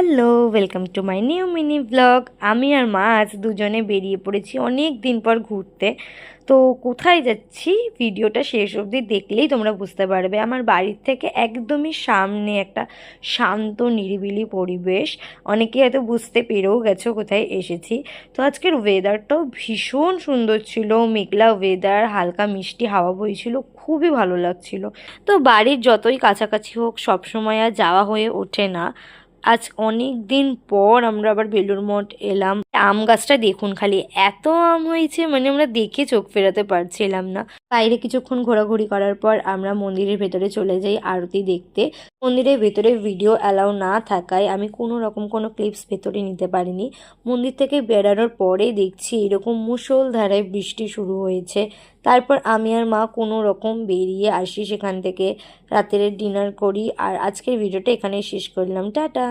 Hello, welcome to my new mini blog. আমি আর মা আজ দুজনে বেরিয়ে পড়েছি অনেক দিন পর ঘুরতে। তো কোথায় যাচ্ছি ভিডিওটা শেষ অবধি দেখলেই তোমরা বুঝতে পারবে। আমার বাড়ির থেকে একদমই সামনে একটা শান্ত নিরিবিলি পরিবেশ। অনেকে হয়তো বুঝতে পেরেও গেছো কোথায় এসেছি। তো আজকের ওয়েদারটাও ভীষণ সুন্দর ছিল, মেঘলা ওয়েদার, হালকা মিষ্টি হাওয়া বইছিল, খুবই ভালো লাগছিল। তো বাড়ির যতই কাছাকাছি হোক সবসময় আর যাওয়া হয়ে ওঠে না। আজ অনেক দিন পর আমরা আবার বেলুড় মঠ এলাম। আম গাছটা দেখুন খালি, এত আম হয়েছে মানে আমরা দেখে চোখ ফেরাতে পারছিলাম না। বাইরে কিছুক্ষণ ঘোরাঘুরি করার পর আমরা মন্দিরের ভেতরে চলে যাই আরতি দেখতে। মন্দিরের ভেতরে ভিডিও অ্যালাউ না থাকায় আমি কোনো রকম কোনো ক্লিপস ভেতরে নিতে পারিনি। মন্দির থেকে বেরানোর পরে দেখছি এরকম মুষলধারায় বৃষ্টি শুরু হয়েছে। তারপর আমি আর মা কোনো রকম বেরিয়ে আসি সেখান থেকে, রাতের ডিনার করি। আর আজকের ভিডিওটা এখানেই শেষ করলাম, টাটা।